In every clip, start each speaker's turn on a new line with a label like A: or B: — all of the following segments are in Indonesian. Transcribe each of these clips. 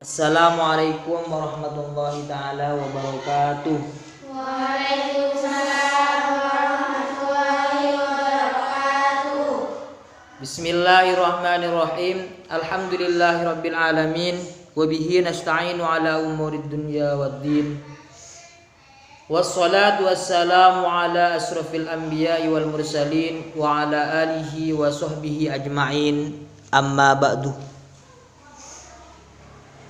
A: Assalamualaikum warahmatullahi taala wabarakatuh.
B: Waalaikumsalam warahmatullahi wabarakatuh.
A: Bismillahirrahmanirrahim. Alhamdulillahirabbil alamin wa bihi nasta'inu ala umurid dunya waddin. Wassalatu wassalamu ala asrafil anbiya'i wal mursalin wa ala alihi wa sahbihi ajma'in. Amma ba'du.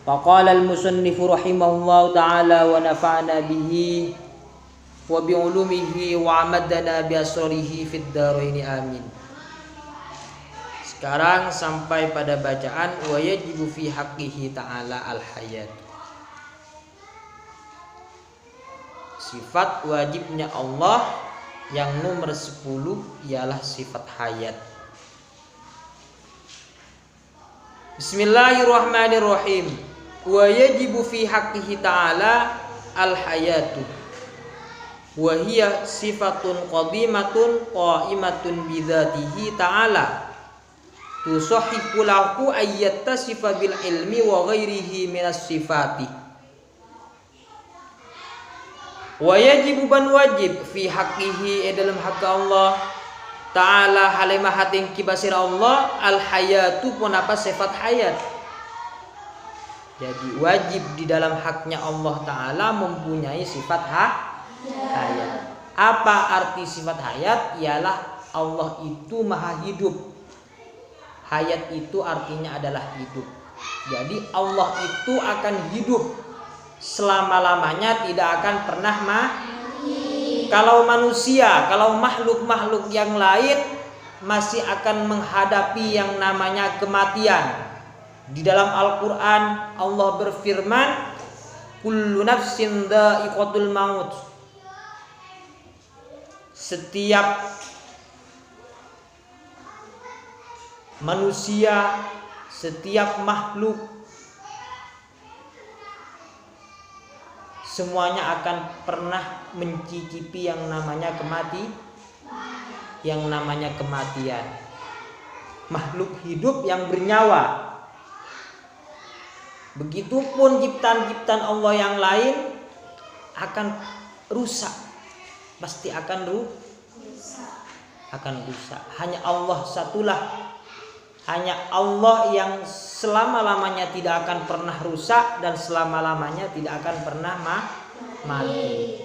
A: Faqala al-musannifu rahimahullahu ta'ala wa nafa'na bihi wa bi'ulumihi wa amadana bi asrarihi fid dharaini amin. Sekarang sampai pada bacaan wa yajibu fi haqqihi ta'ala al-hayat. Sifat wajibnya Allah yang nomor 10 ialah sifat hayat. Bismillahirrahmanirrahim. Wa yajibu fi haqqihi ta'ala al-hayatu wa hiya sifatun qadimatun qa'imatun bidzatihi ta'ala tusahhihu lahu ayyattasifa bil ilmi wa ghairihi minas sifati. Wa yajibu ban wajib fi haqqihi dalam hak Allah ta'ala halimah hating kibasir Allah al-hayatu pun apa sifat hayat. Jadi wajib di dalam haknya Allah Ta'ala mempunyai sifat hayat. Apa arti sifat hayat? Ialah Allah itu maha hidup. Hayat itu artinya adalah hidup. Jadi Allah itu akan hidup selama-lamanya, tidak akan pernah mati. Kalau manusia, kalau makhluk-makhluk yang lain masih akan menghadapi yang namanya kematian. Di dalam Al-Quran Allah berfirman, kullu nafsin dha'iqatul maut. Setiap manusia, setiap makhluk semuanya akan pernah mencicipi yang namanya kematian. Makhluk hidup yang bernyawa. Begitupun ciptaan-ciptaan Allah yang lain akan rusak. Pasti akan rusak. Hanya Allah satulah. Hanya Allah yang selama-lamanya tidak akan pernah rusak dan selama-lamanya tidak akan pernah mati.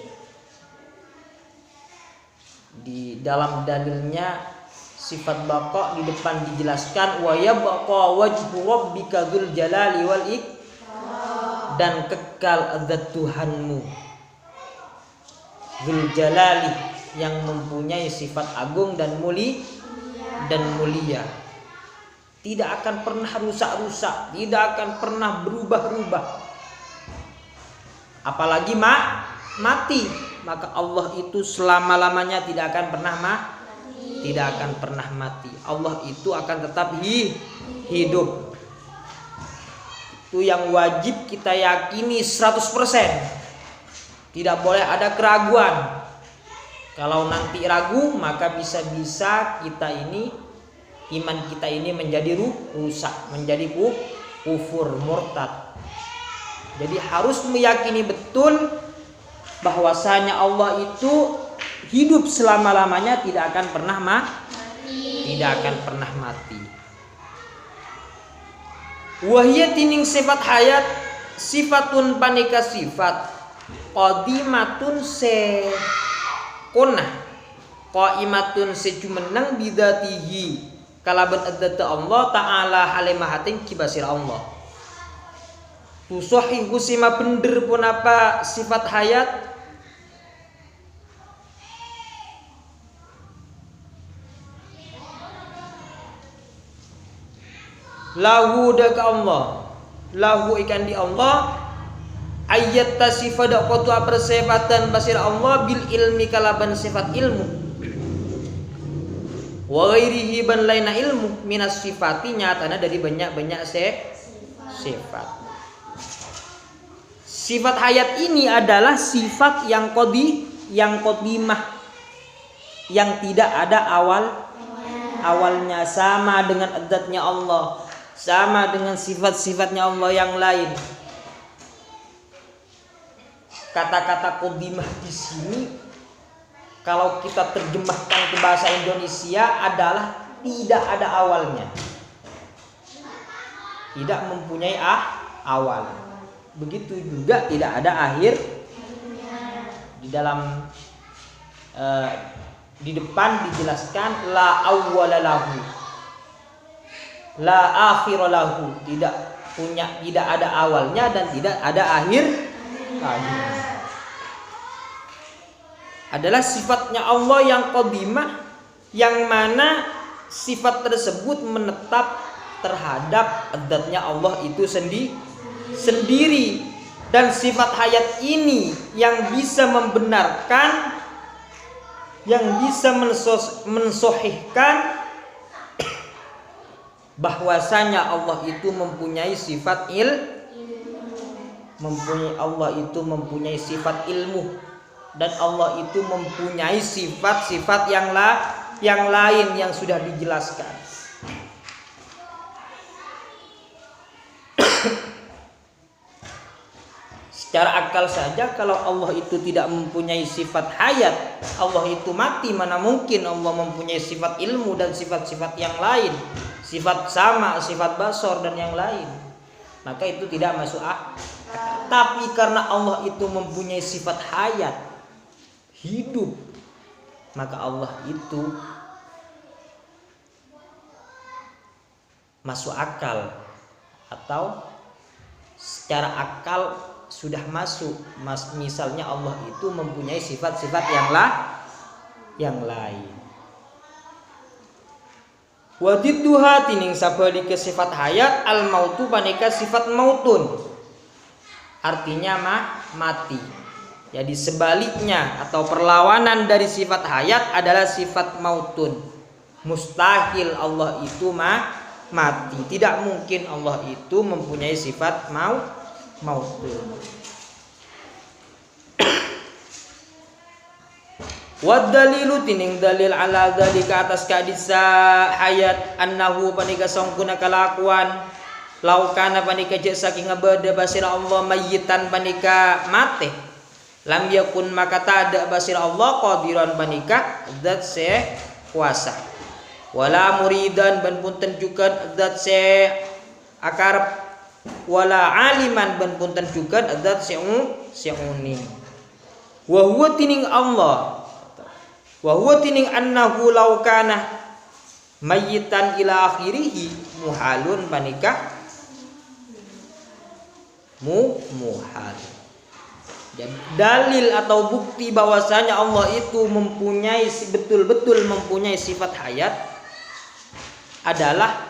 A: Di dalam dalilnya sifat baqa di depan dijelaskan wa yabqa wajhu rabbika dzul jalali wal ikram, dan kekal zat Tuhanmu dzul jalali yang mempunyai sifat agung dan mulia. Tidak akan pernah rusak-rusak, tidak akan pernah berubah-ubah. Apalagi mati, maka Allah itu selama-lamanya tidak akan pernah mati. Allah itu akan tetap hidup. Itu yang wajib kita yakini 100%. Tidak boleh ada keraguan. Kalau nanti ragu, maka bisa-bisa iman kita ini menjadi rusak, menjadi kufur, murtad. Jadi harus meyakini betul bahwasanya Allah itu hidup selama-lamanya, tidak akan pernah mati. Wahia tining sifat hayat sifatun panika sifat qadimatun se konah qaimatun sejumenang bidatihi kalaban adzata Allah Ta'ala halimah hating kibasir Allah. Tusahihu sima bener pun apa sifat hayat lahu daka Allah, lahu ikan di Allah ayat tasifat qatu persifatan basir Allah bil ilmi kalaban sifat ilmu wa ghairihi ban laina ilmu minas sifati nyatana dari banyak-banyak sifat. Sifat hayat ini adalah sifat yang qadimah, yang tidak ada awalnya, sama dengan adzatnya Allah, sama dengan sifat-sifatnya Allah yang lain. kata-kata qadimah di sini kalau kita terjemahkan ke bahasa Indonesia adalah tidak ada awalnya. Tidak mempunyai awal. Begitu juga tidak ada akhir. Di dalam di depan dijelaskan la awwala lahu, la akhira lahu, tidak ada awalnya dan tidak ada akhir. Adalah sifatnya Allah yang qadimah, yang mana sifat tersebut menetap terhadap zatnya Allah itu sendiri. Dan sifat hayat ini yang bisa membenarkan, yang bisa mensohihkan bahwasanya Allah itu mempunyai sifat mempunyai sifat ilmu, dan Allah itu mempunyai sifat-sifat yang lain yang sudah dijelaskan. Secara akal saja kalau Allah itu tidak mempunyai sifat hayat, Allah itu mati, mana mungkin Allah mempunyai sifat ilmu dan sifat-sifat yang lain, sifat sama, sifat basor dan yang lain. Maka itu tidak masuk akal. Tapi karena Allah itu mempunyai sifat hayat, hidup, maka Allah itu masuk akal, atau secara akal sudah masuk. Misalnya Allah itu mempunyai sifat-sifat yang lain. Wadidduha tining sabalike sifat hayat al mautu panika sifat mautun. Artinya mati. Jadi sebaliknya atau perlawanan dari sifat hayat adalah sifat mautun. Mustahil Allah itu mati. Tidak mungkin Allah itu mempunyai sifat mautun. Wad dalilu tining dalil ala dzalika atas kadisa hayat annahu panika sangkuna kalakuan laukana panika je saking abada basira Allah mayyitan panika mate lam yakun maka tada basira Allah qadiran panika zat se kuasa wala muridan ban punten juga zat se akarep wala aliman ban punten juga zat se'uni wa huwa tining Allah wa huwa tining annahu law kana mayyitan ila akhirih muhalun panika muhal. Jadi dalil atau bukti bahwasanya Allah itu mempunyai betul-betul mempunyai sifat hayat adalah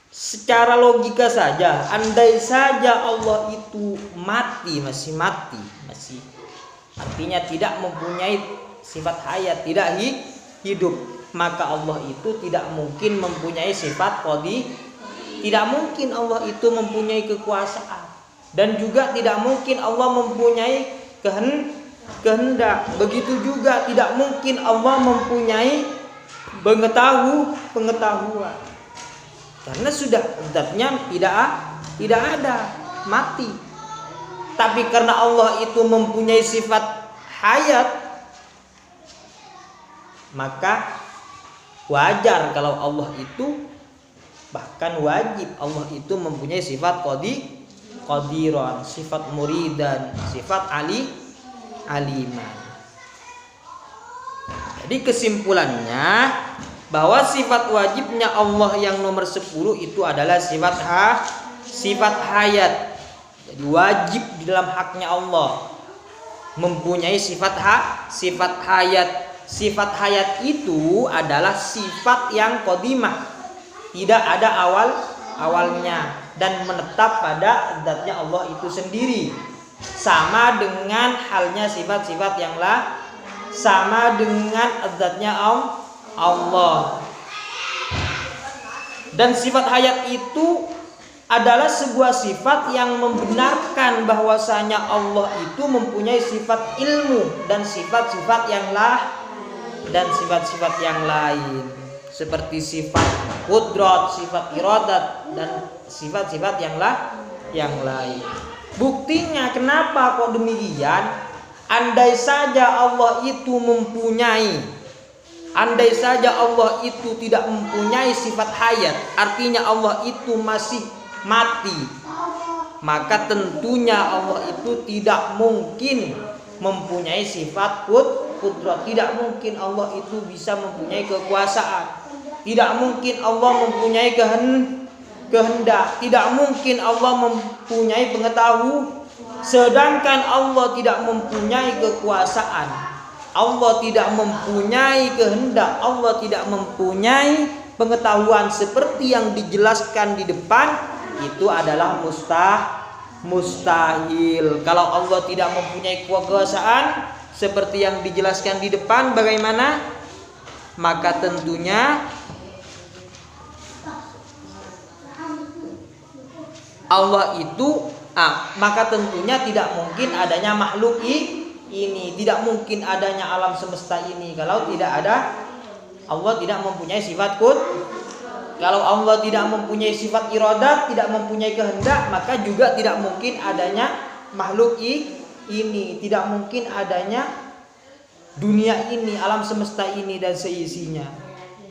A: secara logika saja. Andai saja Allah itu masih artinya tidak mempunyai sifat hayat, tidak hidup, maka Allah itu tidak mungkin mempunyai sifat qadi, tidak mungkin Allah itu mempunyai kekuasaan, dan juga tidak mungkin Allah mempunyai kehendak. Begitu juga tidak mungkin Allah mempunyai pengetahuan. Karena sudah zatnya tidak ada, mati. Tapi karena Allah itu mempunyai sifat hayat, maka wajar kalau Allah itu, bahkan wajib Allah itu mempunyai sifat qadiran, sifat muridan, sifat aliman. Jadi kesimpulannya bahwa sifat wajibnya Allah yang nomor 10 itu adalah sifat hayat. Jadi wajib di dalam haknya Allah mempunyai sifat hayat. Sifat hayat itu adalah sifat yang qadimah, tidak ada awalnya dan menetap pada zatnya Allah itu sendiri. Sama dengan halnya sifat-sifat yang sama dengan zatnya Allah. Dan sifat hayat itu adalah sebuah sifat yang membenarkan bahwasanya Allah itu mempunyai sifat ilmu dan sifat-sifat yang lain seperti sifat qudrat, sifat iradat dan sifat-sifat yang lain. Buktinya kenapa kok demikian? Andai saja Allah itu mempunyai, andai saja Allah itu tidak mempunyai sifat hayat, artinya Allah itu masih mati, maka tentunya Allah itu tidak mungkin mempunyai sifat qudrat. Tidak mungkin Allah itu bisa mempunyai kekuasaan. Tidak mungkin Allah mempunyai kehendak. Tidak mungkin Allah mempunyai pengetahuan. Sedangkan Allah tidak mempunyai kekuasaan, Allah tidak mempunyai kehendak, Allah tidak mempunyai pengetahuan seperti yang dijelaskan di depan, itu adalah mustahil. Kalau Allah tidak mempunyai kekuasaan seperti yang dijelaskan di depan, bagaimana? Maka tentunya Allah itu maka tentunya tidak mungkin adanya makhluk ini, tidak mungkin adanya alam semesta ini kalau tidak ada Allah tidak mempunyai sifat Kalau Allah tidak mempunyai sifat iradat, tidak mempunyai kehendak, maka juga tidak mungkin adanya makhluk ini, tidak mungkin adanya dunia ini, alam semesta ini dan seisinya.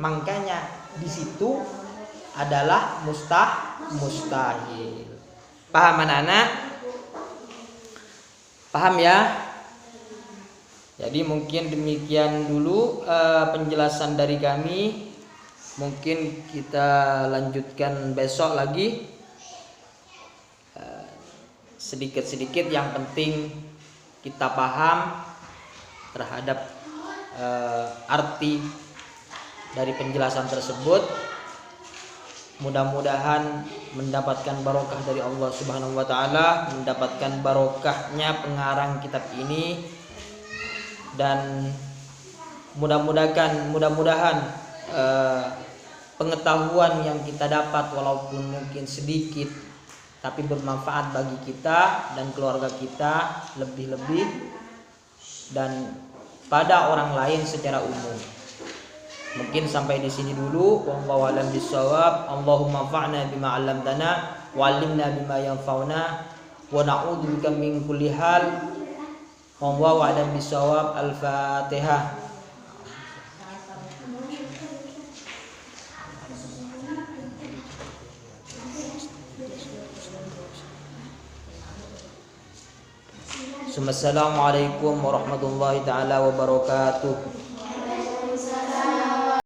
A: Makanya di situ adalah mustahil. Paham anak-anak? Paham ya? Jadi mungkin demikian dulu penjelasan dari kami. Mungkin kita lanjutkan besok lagi. Sedikit-sedikit yang penting kita paham terhadap arti dari penjelasan tersebut. Mudah-mudahan mendapatkan barokah dari Allah Subhanahu wa taala, mendapatkan barokahnya pengarang kitab ini, dan mudah-mudahan pengetahuan yang kita dapat walaupun mungkin sedikit tapi bermanfaat bagi kita dan keluarga kita lebih-lebih dan pada orang lain secara umum. Mungkin sampai di sini dulu. Wallahu a'lam bishawab. Allahumma anfa'na bima 'allamtana wa 'allimna bima yanfa'una wa na'udzubika min kulli hal. Wallahu a'lam bishawab. Al-Fatihah. Assalamualaikum warahmatullahi taala wabarakatuh.